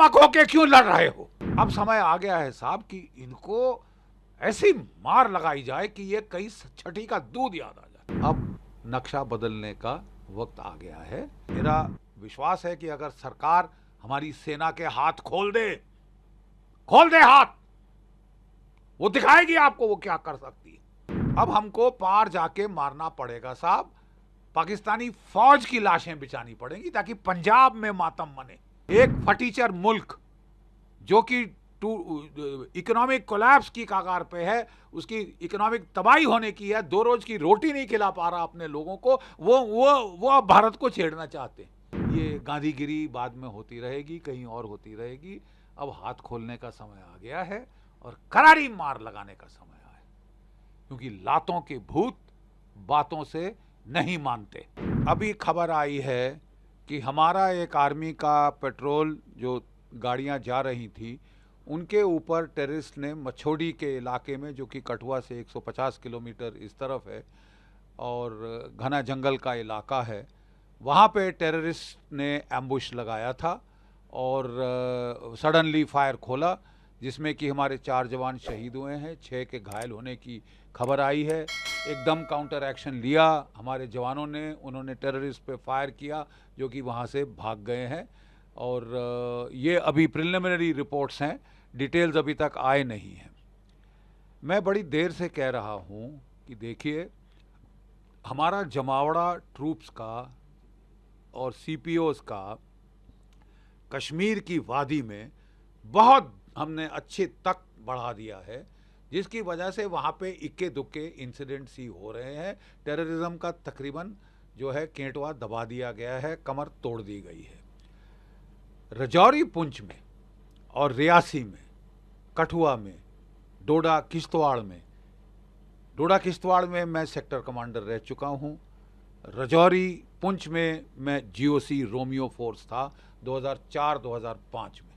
आक्रामक होके क्यों लड़ रहे हो? अब समय आ गया है साहब कि इनको ऐसी मार लगाई जाए कि ये कई छठी का दूध याद आ जाए। अब नक्शा बदलने का वक्त आ गया है। मेरा विश्वास है कि अगर सरकार हमारी सेना के हाथ खोल दे हाथ, वो दिखाएगी आपको वो क्या कर सकती है। अब हमको पार जाके मारना पड़ेगा साहब, पाकिस्तानी फौज की लाशें बिछानी पड़ेंगी ताकि पंजाब में मातम मने। एक फटीचर मुल्क जो कि इकोनॉमिक कोलैप्स की कगार पे है, उसकी इकोनॉमिक तबाही होने की है, 2 रोज की रोटी नहीं खिला पा रहा अपने लोगों को, वो अब भारत को छेड़ना चाहते हैं। ये गांधीगिरी बाद में होती रहेगी, कहीं और होती रहेगी। अब हाथ खोलने का समय आ गया है और करारी मार लगाने का समय आया है, क्योंकि लातों के भूत बातों से नहीं मानते। अभी खबर आई है कि हमारा एक आर्मी का पेट्रोल जो गाड़ियां जा रही थी उनके ऊपर टेररिस्ट ने मछोड़ी के इलाके में, जो कि कठुआ से 150 किलोमीटर इस तरफ है और घना जंगल का इलाका है, वहाँ पे टेररिस्ट ने एम्बुश लगाया था और सडनली फायर खोला, जिसमें कि हमारे 4 जवान शहीद हुए हैं, 6 के घायल होने की खबर आई है। एकदम काउंटर एक्शन लिया हमारे जवानों ने, उन्होंने टेररिस्ट पे फायर किया जो कि वहाँ से भाग गए हैं। और ये अभी प्रिलिमिनरी रिपोर्ट्स हैं, डिटेल्स अभी तक आए नहीं हैं। मैं बड़ी देर से कह रहा हूँ कि देखिए, हमारा जमावड़ा ट्रूप्स का और सीपीओस का कश्मीर की वादी में बहुत हमने अच्छे तक बढ़ा दिया है, जिसकी वजह से वहाँ पे इक्के दुक्के इंसिडेंट्स ही हो रहे हैं। टेररिज्म का तकरीबन जो है केंटवा दबा दिया गया है, कमर तोड़ दी गई है। रजौरी पुंछ में और रियासी में, कठुआ में, डोडा किश्तवाड़ में मैं सेक्टर कमांडर रह चुका हूँ। रजौरी पुंछ में मैं जीओसी रोमियो फोर्स था 2004-2005 में।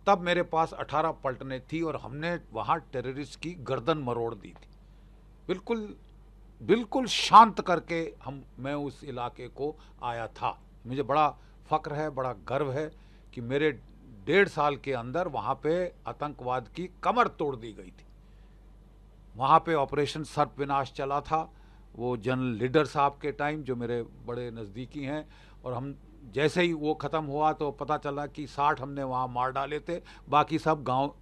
तब मेरे पास 18 पलटनें थी और हमने वहाँ टेररिस्ट की गर्दन मरोड़ दी थी, बिल्कुल शांत करके मैं उस इलाके को आया था। मुझे बड़ा फक्र है, बड़ा गर्व है कि मेरे 1.5 साल के अंदर वहाँ पे आतंकवाद की कमर तोड़ दी गई थी। वहाँ पे ऑपरेशन सर्प विनाश चला था, वो जनरल लीडर साहब के टाइम, जो मेरे बड़े नज़दीकी हैं, और हम जैसे ही वो ख़त्म हुआ तो पता चला कि 60 हमने वहाँ मार डाले थे, बाकी सब गांव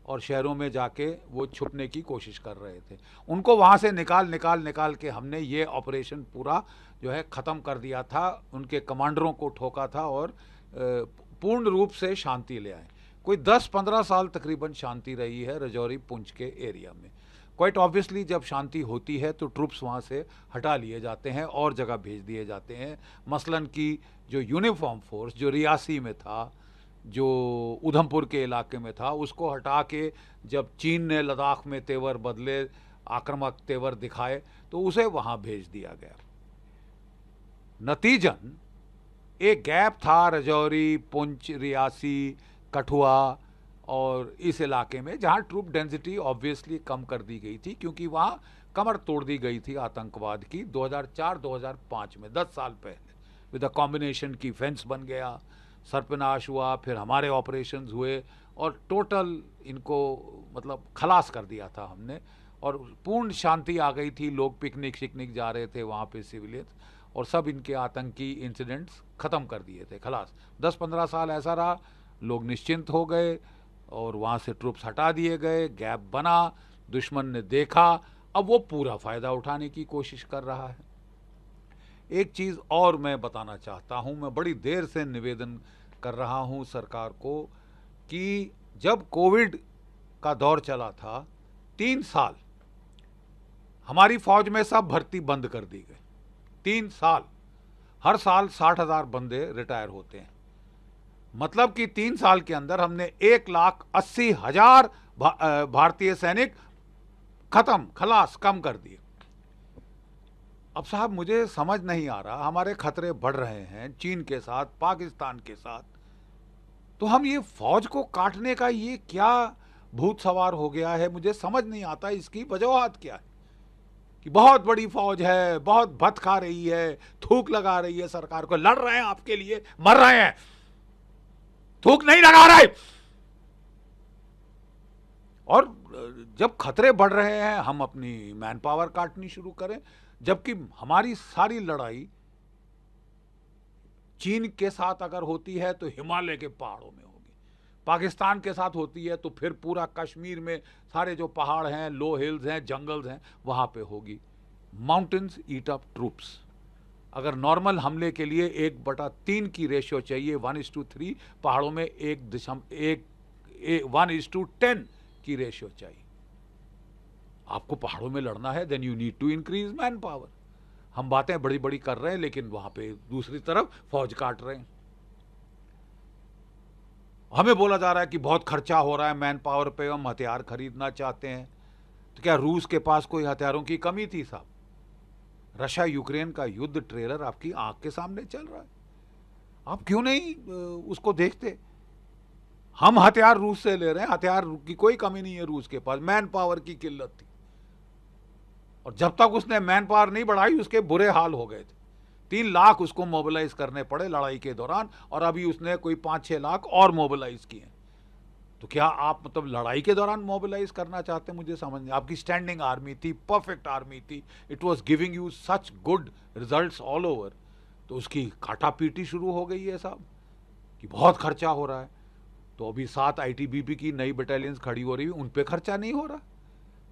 और शहरों में जाके वो छुपने की कोशिश कर रहे थे। उनको वहाँ से निकाल के हमने ये ऑपरेशन पूरा जो है ख़त्म कर दिया था, उनके कमांडरों को ठोका था और पूर्ण रूप से शांति ले आए। कोई 10-15 साल तकरीबन शांति रही है रजौरी पुंछ के एरिया में। क्वाइट ऑब्वियसली जब शांति होती है तो ट्रूप्स वहाँ से हटा लिए जाते हैं और जगह भेज दिए जाते हैं। मसलन की जो यूनिफॉर्म फोर्स जो रियासी में था, जो उधमपुर के इलाके में था, उसको हटा के जब चीन ने लद्दाख में तेवर बदले, आक्रामक तेवर दिखाए, तो उसे वहाँ भेज दिया गया। नतीजन एक गैप था रजौरी, पुंछ, रियासी, कठुआ और इस इलाके में, जहाँ ट्रूप डेंसिटी ऑब्वियसली कम कर दी गई थी, क्योंकि वहाँ कमर तोड़ दी गई थी आतंकवाद की 2004-2005 में, 10 साल पहले। विद अ कॉम्बिनेशन की फेंस बन गया, सर्पनाश हुआ, फिर हमारे ऑपरेशंस हुए और टोटल इनको मतलब खलास कर दिया था हमने, और पूर्ण शांति आ गई थी। लोग पिकनिक शिकनिक जा रहे थे वहाँ पे, सिविलियंस, और सब इनके आतंकी इंसिडेंट्स ख़त्म कर दिए थे, खलास। 10-15 साल ऐसा रहा, लोग निश्चिंत हो गए और वहाँ से ट्रूप्स हटा दिए गए, गैप बना, दुश्मन ने देखा, अब वो पूरा फ़ायदा उठाने की कोशिश कर रहा है। एक चीज़ और मैं बताना चाहता हूँ, मैं बड़ी देर से निवेदन कर रहा हूँ सरकार को कि जब कोविड का दौर चला था, 3 साल हमारी फ़ौज में सब भर्ती बंद कर दी गई। 3 साल, हर साल 60,000 बंदे रिटायर होते हैं, मतलब कि 3 साल के अंदर हमने 1,80,000 भारतीय सैनिक खत्म, खलास, कम कर दिए। अब साहब मुझे समझ नहीं आ रहा, हमारे खतरे बढ़ रहे हैं चीन के साथ, पाकिस्तान के साथ, तो हम ये फौज को काटने का ये क्या भूत सवार हो गया है, मुझे समझ नहीं आता इसकी वजूहत क्या है। कि बहुत बड़ी फौज है, बहुत भत खा रही है, थूक लगा रही है सरकार को, लड़ रहे हैं आपके लिए, मर रहे हैं। थूक नहीं लगा रहे। और जब खतरे बढ़ रहे हैं हम अपनी मैन पावर काटनी शुरू करें, जबकि हमारी सारी लड़ाई चीन के साथ अगर होती है तो हिमालय के पहाड़ों में होगी, पाकिस्तान के साथ होती है तो फिर पूरा कश्मीर में सारे जो पहाड़ हैं, लो हिल्स हैं, जंगल्स हैं, वहां पे होगी। माउंटेन्स ईट अप ट्रूप्स। अगर नॉर्मल हमले के लिए 1/3 की रेशियो चाहिए, 1:3, पहाड़ों में 1:10 की रेशियो चाहिए। आपको पहाड़ों में लड़ना है, then you need to increase man power. हम बातें बड़ी बड़ी कर रहे हैं लेकिन वहां पे दूसरी तरफ फौज काट रहे हैं। हमें बोला जा रहा है कि बहुत खर्चा हो रहा है मैन पावर पे, हम हथियार खरीदना चाहते हैं। तो क्या रूस के पास कोई हथियारों की कमी थी साहब? रशिया यूक्रेन का युद्ध ट्रेलर आपकी आंख के सामने चल रहा है, आप क्यों नहीं उसको देखते? हम हथियार रूस से ले रहे हैं, हथियार की कोई कमी नहीं है रूस के पास, मैन पावर की किल्लत थी। और जब तक उसने मैन पावर नहीं बढ़ाई उसके बुरे हाल हो गए थे। 3 लाख उसको मोबिलाइज करने पड़े लड़ाई के दौरान, और अभी उसने कोई 5-6 लाख और मोबिलाइज किए। तो क्या आप मतलब लड़ाई के दौरान मोबिलाइज करना चाहते हैं? मुझे समझ नहीं। आपकी स्टैंडिंग आर्मी थी, परफेक्ट आर्मी थी, it was giving you such good results all over. तो उसकी काटापीटी शुरू हो गई है साहब कि बहुत खर्चा हो रहा है। तो अभी 7 ITBP की नई बटालियंस खड़ी हो रही है, उन पे खर्चा नहीं हो रहा।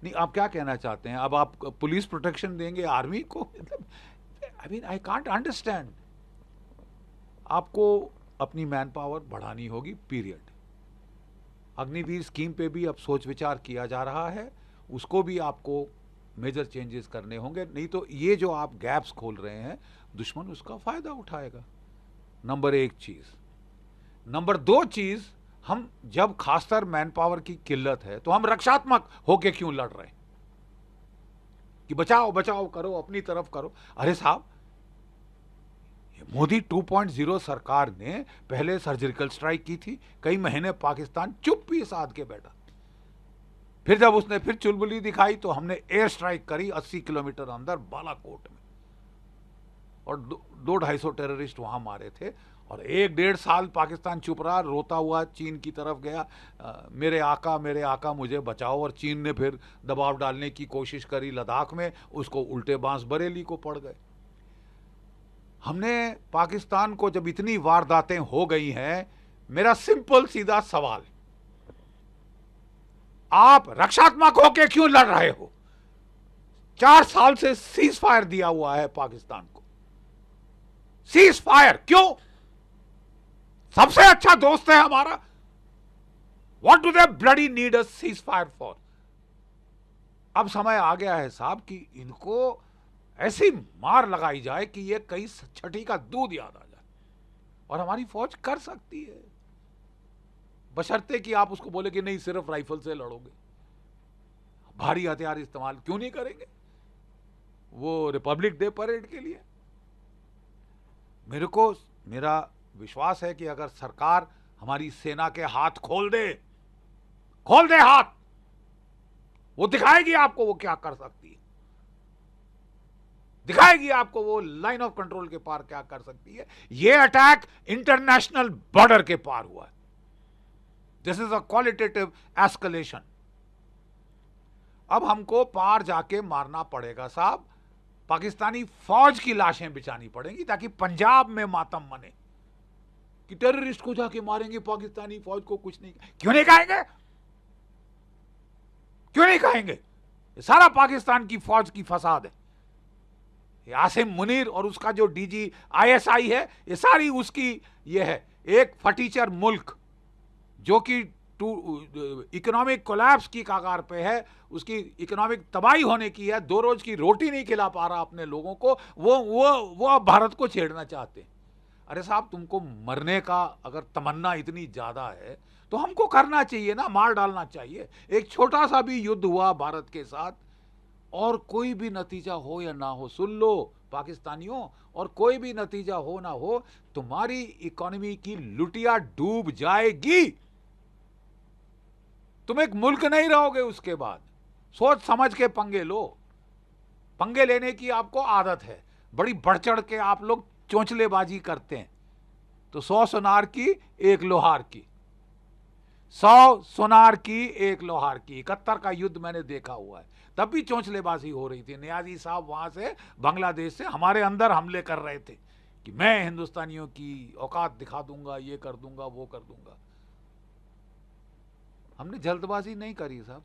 नहीं, आप क्या कहना चाहते हैं? अब आप पुलिस प्रोटेक्शन देंगे आर्मी को? मतलब I mean I can't understand. आपको अपनी मैन पावर बढ़ानी होगी, पीरियड। अग्निवीर स्कीम पे भी अब सोच विचार किया जा रहा है, उसको भी आपको मेजर चेंजेस करने होंगे, नहीं तो ये जो आप गैप्स खोल रहे हैं दुश्मन उसका फायदा उठाएगा। नंबर 1 चीज। नंबर 2 चीज, हम जब खासकर मैन पावर की किल्लत है तो हम रक्षात्मक होके क्यों लड़ रहे हैं कि बचाओ बचाओ करो, अपनी तरफ करो? अरे साहब, मोदी 2.0 सरकार ने पहले सर्जिकल स्ट्राइक की थी, कई महीने पाकिस्तान चुप्पी साध के बैठा। फिर जब उसने फिर चुलबुली दिखाई तो हमने एयर स्ट्राइक करी 80 किलोमीटर अंदर बालाकोट में, और 200-250 टेररिस्ट वहां मारे थे। और 1-1.5 साल पाकिस्तान चुप रहा, रोता हुआ चीन की तरफ गया, मेरे आका मुझे बचाओ। और चीन ने फिर दबाव डालने की कोशिश करी लद्दाख में, उसको उल्टे बांस बरेली को पड़ गए। हमने पाकिस्तान को जब इतनी वारदातें हो गई हैं, मेरा सिंपल सीधा सवाल, आप रक्षात्मक होके क्यों लड़ रहे हो? 4 साल से सीज फायर दिया हुआ है पाकिस्तान को। सीज फायर क्यों? सबसे अच्छा दोस्त है हमारा। What do they bloody need a cease fire for? अब समय आ गया है साहब कि इनको ऐसी मार लगाई जाए कि ये कई छठी का दूध याद आ जाए। और हमारी फौज कर सकती है, बशर्ते कि आप उसको बोले कि नहीं सिर्फ राइफल से लड़ोगे, भारी हथियार इस्तेमाल क्यों नहीं करेंगे वो रिपब्लिक डे परेड के लिए? मेरा विश्वास है कि अगर सरकार हमारी सेना के हाथ खोल दे हाथ, वो दिखाएगी आपको वो क्या कर सकती है, दिखाएगी आपको वो लाइन ऑफ कंट्रोल के पार क्या कर सकती है। ये अटैक इंटरनेशनल बॉर्डर के पार हुआ है। This is a qualitative escalation. अब हमको पार जाके मारना पड़ेगा साहब, पाकिस्तानी फौज की लाशें बिछानी पड़ेंगी ताकि पंजाब में मातम मने कि टेररिस्ट को जाके मारेंगे, पाकिस्तानी फौज को कुछ नहीं। क्यों नहीं कहेंगे? क्यों नहीं कहेंगे? ये सारा पाकिस्तान की फौज की फसाद है। ये आसिम मुनीर और उसका जो DG ISI है, ये सारी उसकी ये है। एक फटीचर मुल्क जो कि इकोनॉमिक कोलैप्स की कगार पे है, उसकी इकोनॉमिक तबाही होने की है, 2 रोज की रोटी नहीं खिला पा रहा अपने लोगों को, वो अब भारत को छेड़ना चाहते हैं। अरे साहब, तुमको मरने का अगर तमन्ना इतनी ज्यादा है तो हमको करना चाहिए ना, मार डालना चाहिए। एक छोटा सा भी युद्ध हुआ भारत के साथ, और कोई भी नतीजा हो या ना हो, सुन लो पाकिस्तानियों, और कोई भी नतीजा हो ना हो, तुम्हारी इकोनॉमी की लुटिया डूब जाएगी। तुम एक मुल्क नहीं रहोगे उसके बाद। सोच समझ के पंगे लो। पंगे लेने की आपको आदत है, बड़ी बढ़ चढ़ के आप लोग चोंचलेबाजी करते हैं। तो 100 सुनार की एक लोहार की, 100 सुनार की एक लोहार की। 71 का युद्ध मैंने देखा हुआ है, तब भी चोंचलेबाजी हो रही थी। नियाजी साहब वहां से बांग्लादेश से हमारे अंदर हमले कर रहे थे कि मैं हिंदुस्तानियों की औकात दिखा दूंगा, ये कर दूंगा, वो कर दूंगा। हमने जल्दबाजी नहीं करी साहब।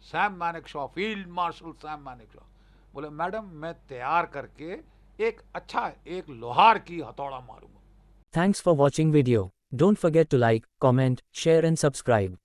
सैम मैनेक्शॉ, फील्ड मार्शल सैम मैनेक्शॉ बोले मैडम मैं तैयार करके एक अच्छा एक लोहार की हथौड़ा मारूंगा। Thanks for watching video. Don't forget to like, comment, share and subscribe.